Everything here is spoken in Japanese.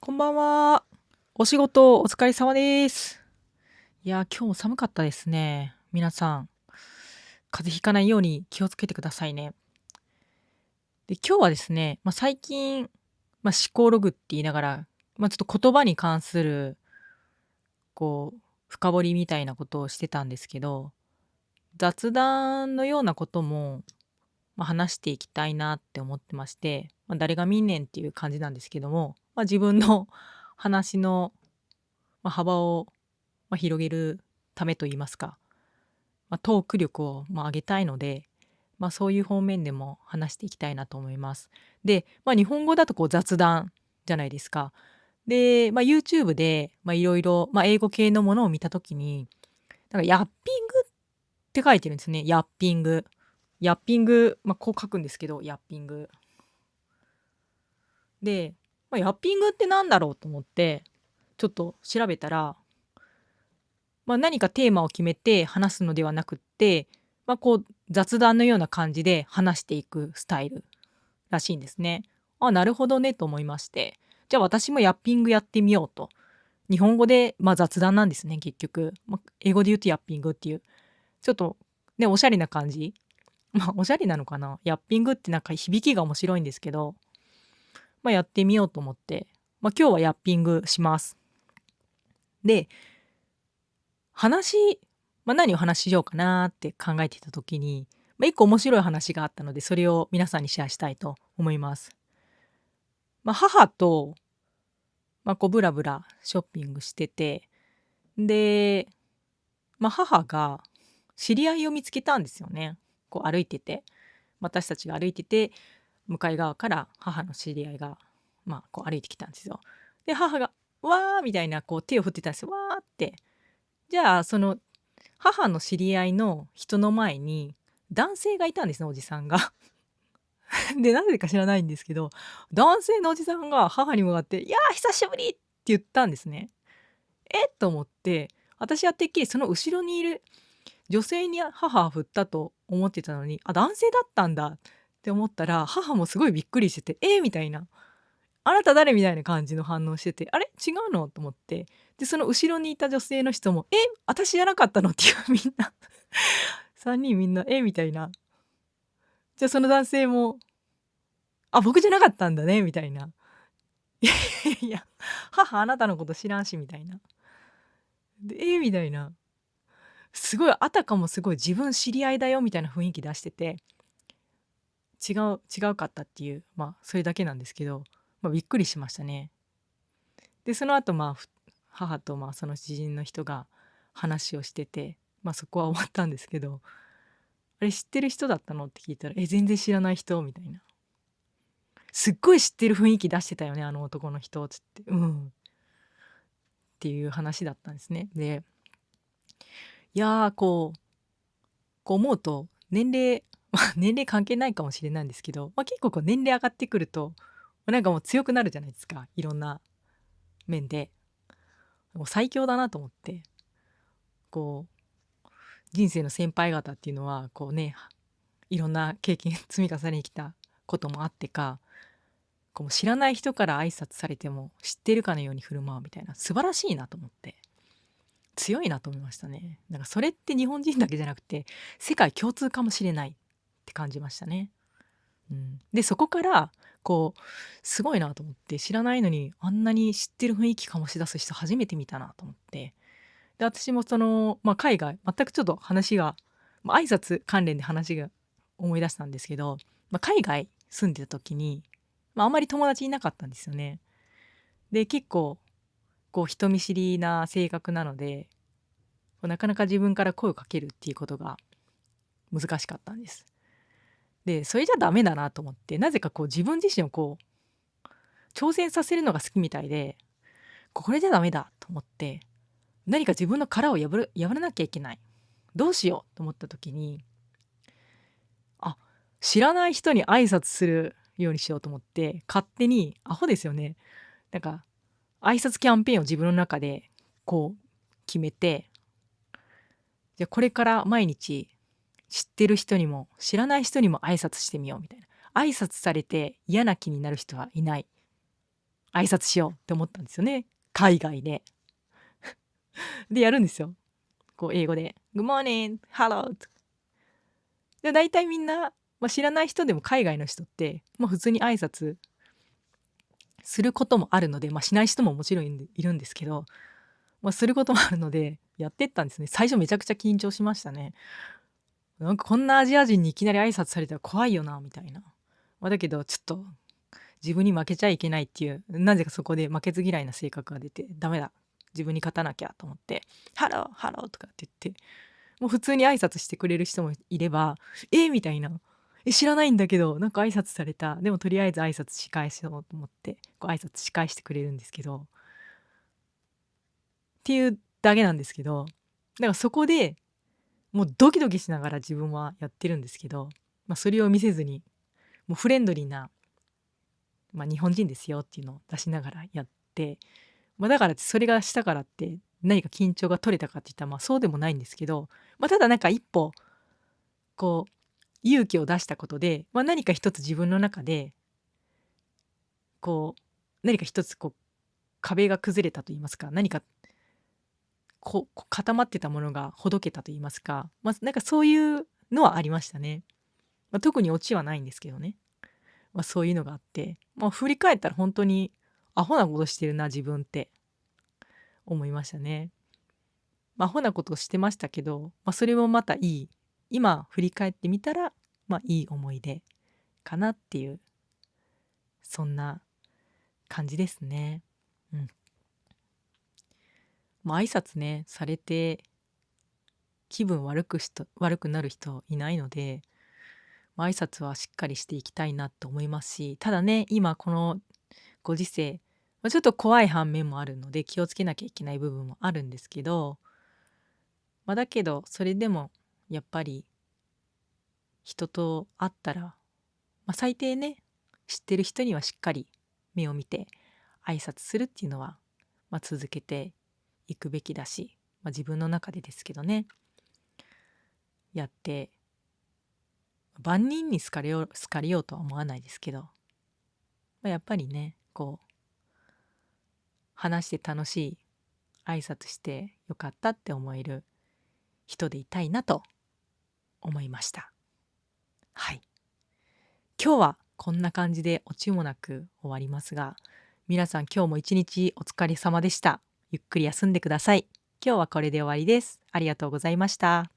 こんばんは。お仕事お疲れ様です。いや、今日も寒かったですね。皆さん、風邪ひかないように気をつけてくださいね。で、今日はですね、最近、思考ログって言いながら、ちょっと言葉に関する、深掘りみたいなことをしてたんですけど、雑談のようなことも、話していきたいなって思ってまして、誰が見んねんっていう感じなんですけども、自分の話の、幅を広げるためと言いますか、トーク力を、上げたいので、そういう方面でも話していきたいなと思います。で、日本語だと雑談じゃないですか。で、YouTube で、いろいろ、英語系のものを見たときに、なんかヤッピングって書いてるんですね。ヤッピング。ヤッピング、こう書くんですけど、ヤッピング。で、ヤッピングってなんだろうと思って、ちょっと調べたら、何かテーマを決めて話すのではなくって、雑談のような感じで話していくスタイルらしいんですね。あ、なるほどねと思いまして、じゃあ私もヤッピングやってみようと。日本語で、雑談なんですね、結局。英語で言うとヤッピングっていう、ちょっとね、おしゃれな感じ。おしゃれなのかな。ヤッピングってなんか響きが面白いんですけど、やってみようと思って、今日はヤッピングします。で、話、何を話しようかなって考えていた時に、一個面白い話があったので、それを皆さんにシェアしたいと思います。母と、ブラブラショッピングしてて、で、母が知り合いを見つけたんですよね。歩いてて、私たちが歩いてて、向かい側から母の知り合いが、歩いてきたんですよ。で、母が、わーみたいな、手を振ってたんですよ。わーって。じゃあ、その母の知り合いの人の前に男性がいたんですね、おじさんが。で、なぜか知らないんですけど、男性のおじさんが母に向かって「いやー、久しぶり！」って言ったんですね。えっと思って、私はてっきりその後ろにいる女性に母は振ったと思ってたのに、あ、男性だったんだって思ったら、母もすごいびっくりしてて、みたいな。あなた誰みたいな感じの反応してて、あれ違うのと思って。で、その後ろにいた女性の人も、私じゃなかったのっていうみんな3人みんな、みたいな。じゃ、その男性も、あ、僕じゃなかったんだねみたいな。いやいや、母あなたのこと知らんしみたいな。で、みたいな。すごいあたかもすごい自分知り合いだよみたいな雰囲気出してて、違うかったっていう、それだけなんですけど、びっくりしましたね。で、その後、母と、その知人の人が話をしてて、そこは終わったんですけど、「あれ知ってる人だったの？」って聞いたら、全然知らない人」みたいな。「すっごい知ってる雰囲気出してたよね、あの男の人」つって、っていう話だったんですね。で、いや、思うと、年齢年齢関係ないかもしれないんですけど、結構年齢上がってくると、なんかもう強くなるじゃないですか、いろんな面で。もう最強だなと思って、こ人生の先輩方っていうのは、いろんな経験積み重ねてきたこともあってか、知らない人から挨拶されても知ってるかのように振る舞うみたいな、素晴らしいなと思って、強いなと思いましたね。なんかそれって日本人だけじゃなくて、世界共通かもしれないって感じましたね。で、そこから、すごいなと思って、知らないのにあんなに知ってる雰囲気醸し出す人初めて見たなと思って。で、私も海外、全くちょっと話が、挨拶関連で話が思い出したんですけど、海外住んでた時に、あんまり友達いなかったんですよね。で、結構、人見知りな性格なので、なかなか自分から声をかけるっていうことが難しかったんです。で、それじゃダメだなと思って、なぜか自分自身を挑戦させるのが好きみたいで、これじゃダメだと思って、何か自分の殻を破らなきゃいけない。どうしようと思った時に、あ、知らない人に挨拶するようにしようと思って、勝手にアホですよね。なんか、挨拶キャンペーンを自分の中で決めて、じゃ、これから毎日知ってる人にも知らない人にも挨拶してみようみたいな。挨拶されて嫌な気になる人はいない。挨拶しようって思ったんですよね。海外で。で、やるんですよ。こう英語で「Good morning, hello」と。で、大体みんな、知らない人でも海外の人って、普通に挨拶することもあるので、しない人ももちろんいるんですけど、することもあるので、やってったんですね。最初めちゃくちゃ緊張しましたね。なんかこんなアジア人にいきなり挨拶されたら怖いよなみたいな。だけどちょっと自分に負けちゃいけないっていう、なぜかそこで負けず嫌いな性格が出て、ダメだ、自分に勝たなきゃと思って、ハローハローとかって言って、もう普通に挨拶してくれる人もいれば、みたいな。知らないんだけど、なんか挨拶された。でもとりあえず挨拶し返そうと思って、こう挨拶し返してくれるんですけど、っていうだけなんですけど、だからそこでもうドキドキしながら自分はやってるんですけど、それを見せずに、もうフレンドリーな、日本人ですよっていうのを出しながらやって、だからそれがしたからって何か緊張が取れたかって言ったら、そうでもないんですけど、ただなんか一歩こう勇気を出したことで、何か一つ自分の中で何か一つ壁が崩れたと言いますか、何か固まってたものがほどけたと言いますか、なんかそういうのはありましたね。特にオチはないんですけどね。そういうのがあって、振り返ったら本当にアホなことしてるな自分って思いましたね。アホなことをしてましたけど、それもまたいい、今振り返ってみたら、いい思い出かなっていう、そんな感じですね。うん。挨拶ね、されて気分悪くなる人いないので、挨拶はしっかりしていきたいなと思いますし、ただね、今このご時世、ちょっと怖い反面もあるので気をつけなきゃいけない部分もあるんですけど、だけどそれでもやっぱり人と会ったら、最低ね、知ってる人にはしっかり目を見て挨拶するっていうのは、続けていくべきだし、自分の中でですけどね、やって万人に好かれようとは思わないですけど、やっぱりね、話して楽しい、挨拶してよかったって思える人でいたいなと思いました。はい。今日はこんな感じでオチもなく終わりますが、皆さん今日も一日お疲れ様でした。ゆっくり休んでください。今日はこれで終わりです。ありがとうございました。